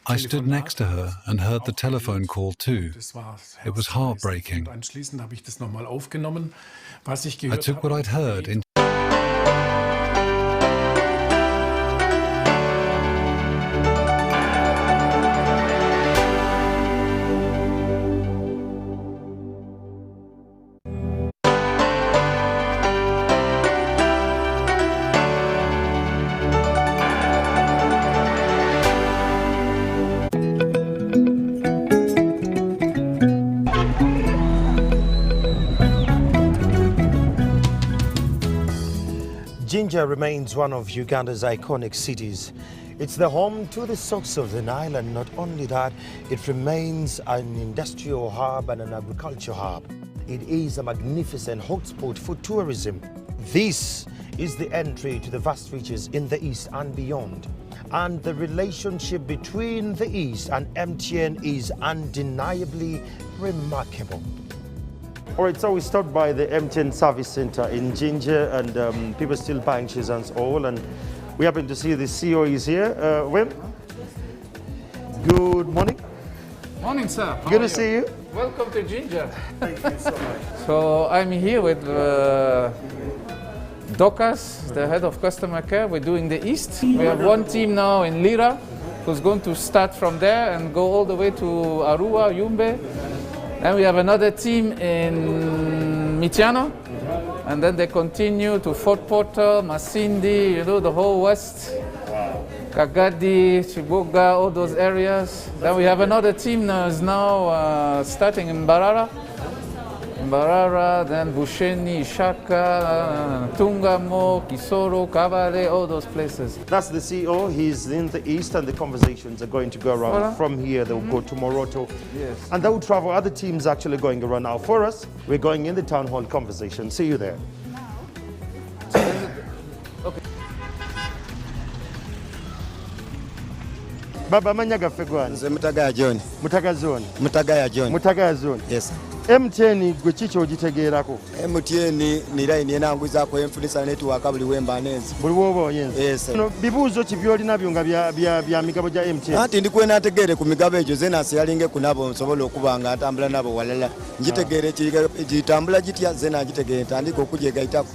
I stood next to her and heard the telephone call too. It was heartbreaking. I took what I'd heard into Jinja remains one of Uganda's iconic cities. It's the home to the source of the Nile, and not only that, it remains an industrial hub and an agricultural hub. It is a magnificent hotspot for tourism. This is the entry to the vast reaches in the east and beyond. And the relationship between the east and MTN is undeniably remarkable. All right, so we stopped by the MTN Service Center in Jinja, and people still buying cheese and all, and we happen to see the CEO is here. Wim, good morning. Morning, sir. Good to see you. Welcome to Jinja. Thank you so much. So I'm here with Dokas, the head of customer care. We're doing the East. We have one team now in LEERO, who's going to start from there and go all the way to Arua, Yumbe. Then we have another team in Mityana, and then they continue to Fort Portal, Masindi, you know, the whole west, Kagadi, Chibuga, all those areas. Then we have another team that is now starting in Mbarara, then Busheni, Ishaka, Tungamo, Kisoro, Kabale, all those places. That's the CEO. He's in the east, and the conversations are going to go around. From here, they'll go to Moroto. Yes. And they will travel. Other teams actually going around now. For us, we're going in the town hall conversation. See you there. Okay. Baba manyaga fegwani. Mutagaya John. Mutagaya zone. Mutagaya John. Mutagaya zone. Yes. MTN gwe kicho ogitegeerako? MTN ni line enanguzaako enfunisa network buli wemba nezi. Buli woba oyenze. Yes. No bibuuzo ki by'olinabyo nga bya migabo gya MTN? Anti ndikwe nategeere ku migabo egyo zena siyalinge kunabo nsobola okuba nga atambula nabo walala. Njitegeere kitambula gitya zena njitegeere tandika okujegaitako.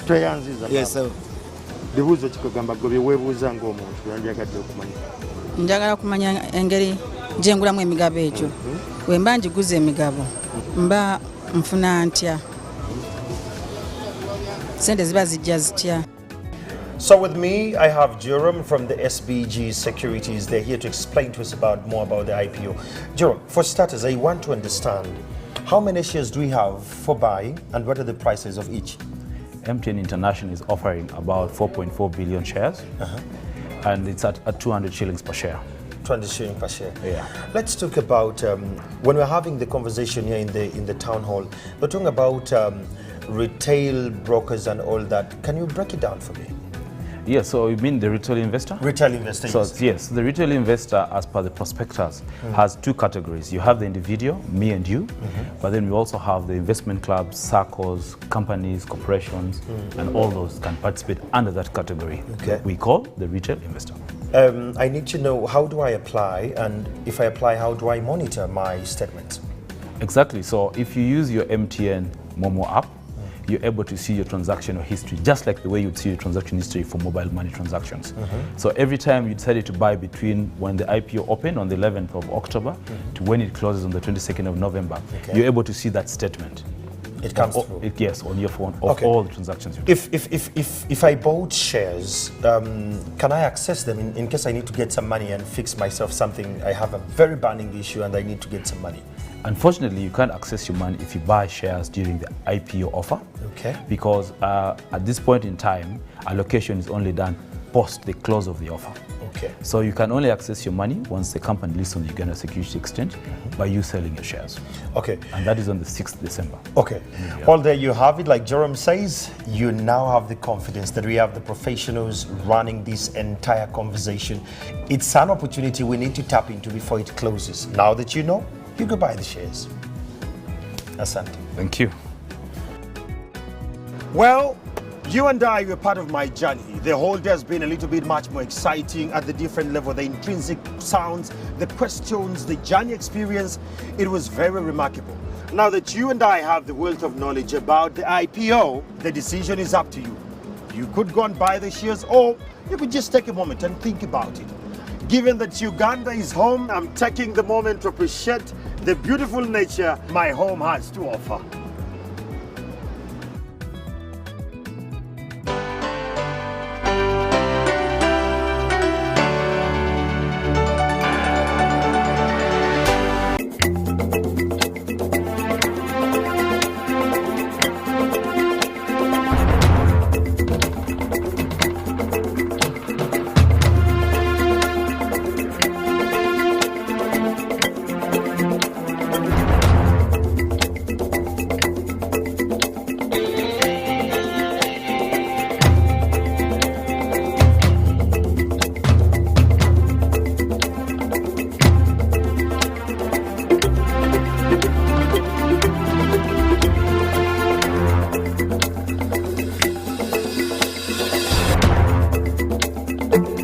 Tweyanziza. Yes sir. Bibuuzo kikugamba gwe weebuuza ng'omuntu yanjagadde okumanya. Njagala kumanya engeri gyengulamu emigabo egyo. Wemba njiguza emigabo mba nfuna ntya, sente ziba zijja zitya. So with me, I have Jerome from the SBG Securities. They're here to explain to us more about the IPO. Jerome, for starters, I want to understand how many shares do we have for buying and what are the prices of each? MTN International is offering about 4.4 billion shares, and it's at 200 shillings per share. 200 shillings per share. Yeah. Let's talk about when we're having the conversation here in the town hall. We're talking about retail brokers and all that. Can you break it down for me? Yes, so you mean the retail investor? Retail investor, so, yes. Yes, the retail investor, as per the prospectus, has two categories. You have the individual, me and you, but then we also have the investment clubs, circles, companies, corporations, and all those can participate under that category. Okay. We call the retail investor. I need to know, how do I apply? And if I apply, how do I monitor my statements? Exactly. So if you use your MTN Momo app, you're able to see your transactional history, just like the way you'd see your transaction history for mobile money transactions. So every time you decided to buy between when the IPO opened on the 11th of October to when it closes on the 22nd of November, you're able to see that statement. It comes through? Yes, on your phone, of all the transactions you do. If I bought shares, can I access them in case I need to get some money and fix myself something? I have a very burning issue and I need to get some money. Unfortunately, you can't access your money if you buy shares during the IPO offer. Okay. Because at this point in time, allocation is only done post the close of the offer. Okay. So you can only access your money once the company lists on the Uganda Security Exchange by you selling your shares. Okay. And that is on the 6th December. Okay. Well, there you have it. Like Jerome says, you now have the confidence that we have the professionals running this entire conversation. It's an opportunity we need to tap into before it closes. Now that you know, you go buy the shares. Asante. Thank you. Well, you and I were part of my journey. The whole day has been a little bit much more exciting at the different level. The intrinsic sounds, the questions, the journey experience, it was very remarkable. Now that you and I have the wealth of knowledge about the IPO, the decision is up to you. You could go and buy the shares, or you could just take a moment and think about it. Given that Uganda is home, I'm taking the moment to appreciate the beautiful nature my home has to offer.